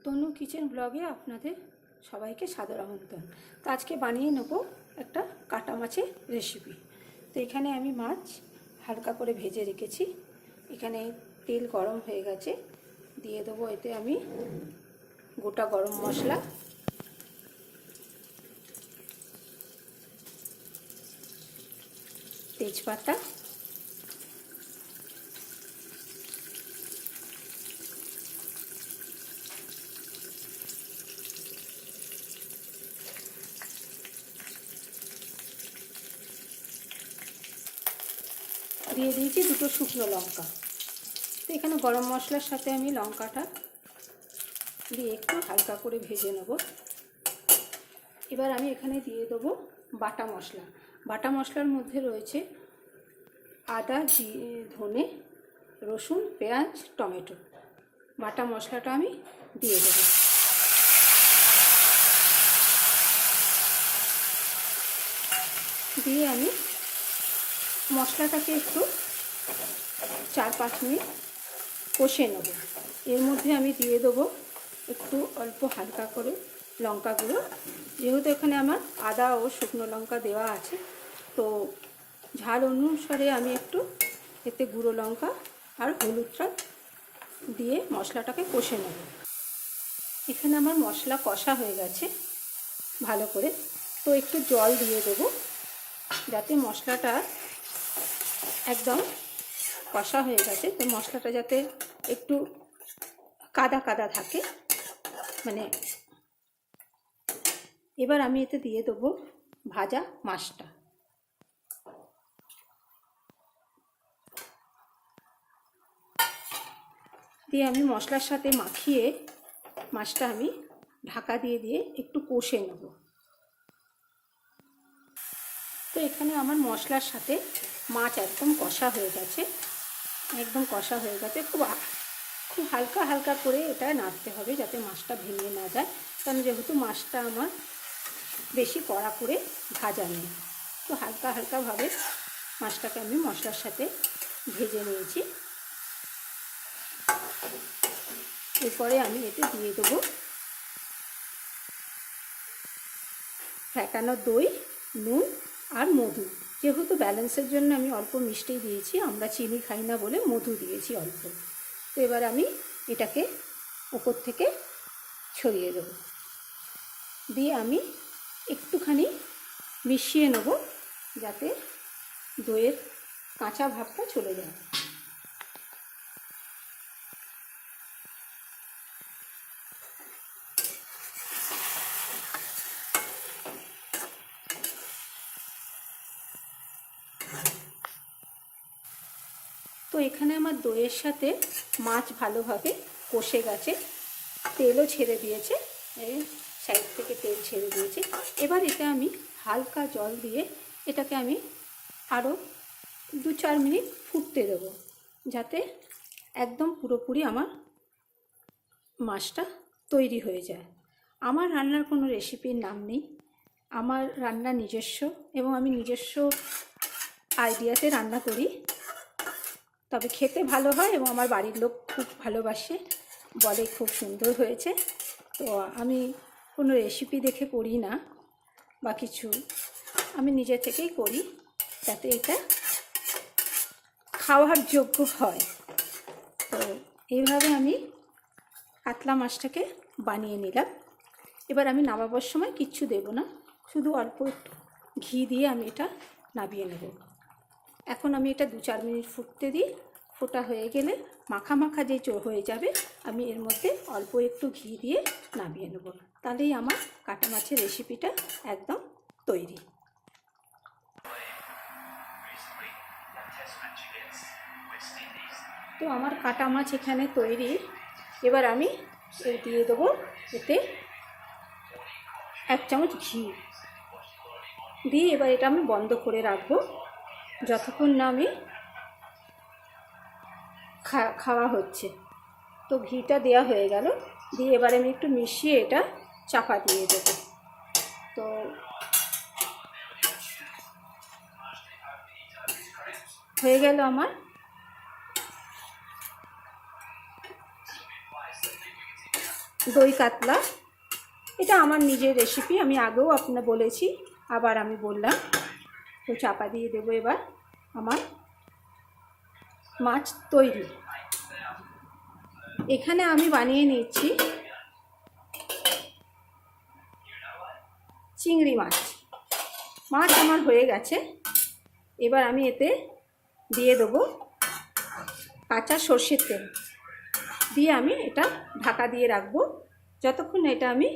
তনু kitchen ব্লগে আপনাদের সবাইকে সাদর আমন্ত্রণ। তো আজকে বানিয়ে নেব একটা কাটা মাছের রেসিপি। তো এখানে আমি মাছ হালকা করে ভেজে রেখেছি। এখানে তেল গরম হয়ে গেছে, দিয়ে দেবো এতে আমি গোটা গরম মশলা, তেজপাতা, দিয়ে দিয়েছি দুটো শুকনো লঙ্কা। তো এখানে গরম মশলার সাথে আমি লঙ্কাটা দিয়ে একটু হালকা করে ভেজে নেব। এবার আমি এখানে দিয়ে দেবো বাটা মশলা। বাটা মশলার মধ্যে রয়েছে আদা, ধনে, রসুন, পেঁয়াজ, টমেটো। বাটা মশলাটা আমি দিয়ে দেবো। দিয়ে আমি মশলাটাকে একটু 4-5 মিনিট কষে নেব। এর মধ্যে আমি দিয়ে দেবো একটু অল্প হালকা করে লঙ্কা গুঁড়ো। যেহেতু এখানে আমার আদা ও শুকনো লঙ্কা দেওয়া আছে, তো ঝাল অনুসারে আমি একটু এতে গুঁড়ো লঙ্কা আর হলুদটা দিয়ে মশলাটাকে কষে নেব। এখানে আমার মশলা কষা হয়ে গেছে ভালো করে, তো একটু জল দিয়ে দেবো যাতে মশলাটা একদম কষা হয়ে গেছে, তো মশলাটা যাতে একটু কাদা কাদা থাকে। মানে এবার আমি এতে দিয়ে দেবো ভাজা মাছটা। দিয়ে আমি মশলার সাথে মাখিয়ে মাছটা আমি ঢাকা দিয়ে দিয়ে একটু কষে নেব। তো এখানে আমার মশলার সাথে মাছ একদম কষা হয়ে গেছে, একদম কষা হয়ে গেছে। খুব হালকা হালকা করে এটা নাড়তে হবে যাতে মাছটা ভেঙে না যায়, কারণ যেহেতু মাছটা আমার বেশি কড়া করে ভাজা নেই। তো হালকা হালকাভাবে মাছটাকে আমি মশলার সাথে ভেজে নিয়েছি। এরপরে আমি এতে দিয়ে দেবো ফ্যাটানো দই, নুন আর মধু। যেহেতু ব্যালেন্সের জন্য আমি অল্প মিষ্টি দিয়েছি, আমরা চিনি খাই না বলে মধু দিয়েছি অল্প। তো এবার আমি এটাকে উপর থেকে ছড়িয়ে দেব, দিয়ে আমি একটুখানি মিশিয়ে নেব যাতে দইয়ের কাঁচা ভাবটা চলে যায়। তো এখানে আমার দইয়ের সাথে মাছ ভালোভাবে কষে গেছে, তেলও ছেড়ে দিয়েছে, এই সাইড থেকে তেল ছেড়ে দিয়েছে। এবার এতে আমি হালকা জল দিয়ে এটাকে আমি আরও 2-4 মিনিট ফুটতে দেবো, যাতে একদম পুরোপুরি আমার মাছটা তৈরি হয়ে যায়। আমার রান্নার কোনো রেসিপির নাম নেই, আমার রান্না নিজস্ব এবং আমি নিজস্ব আইডিয়াতে রান্না করি, তবে খেতে ভালো হয় এবং আমার বাড়ির লোক খুব ভালোবাসে, বলে খুব সুন্দর হয়েছে। তো আমি কোনো রেসিপি দেখে করি না বা কিছু, আমি নিজে থেকেই করি যাতে এটা খাওয়ার যোগ্য হয়। তো এইভাবে আমি কাতলা মাছটাকে বানিয়ে নিলাম। এবার আমি নামাবার সময় কিচ্ছু দেব না, শুধু অল্প একটু ঘি দিয়ে আমি এটা নামিয়ে নেব। এখন আমি এটা 2-4 মিনিট ফুটতে দিই। ফোটা হয়ে গেলে মাখা মাখা যে হয়ে যাবে, আমি এর মধ্যে অল্প একটু ঘি দিয়ে নামিয়ে নেব। তাহলেই আমার কাটা মাছের রেসিপিটা একদম তৈরি। তো আমার কাটা মাছ এখানে তৈরি। এবার আমি দিয়ে দেবো এতে 1 চামচ ঘি দিয়ে, এবার এটা আমি বন্ধ করে রাখবো যতক্ষণ না আমি খাওয়া হচ্ছে। তো ঘিটা দেওয়া হয়ে গেল, দিয়ে এবার আমি একটু মিশিয়ে এটা চাপা দিয়ে দেবো। তো হয়ে গেল আমার দই কাতলা। এটা আমার নিজের রেসিপি, আমি আগেও আপনার বলেছি, আবার আমি বললাম। তো চাপা দিয়ে দেবো এবার আমার মাছ তৈরি। এখানে আমি বানিয়ে নিচ্ছি চিংড়ি মাছ। মাছ আমার হয়ে গেছে। এবার আমি এতে দিয়ে দেবো কাঁচা সর্ষের তেল, দিয়ে আমি এটা ঢাকা দিয়ে রাখবো যতক্ষণ এটা আমি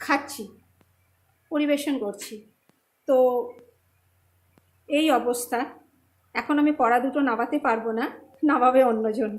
খাচ্ছি, পরিবেশন করছি। তো এই অবস্থা। এখন আমি কড়া দুটো নামাতে পারবো না, নামাবে অন্যজন।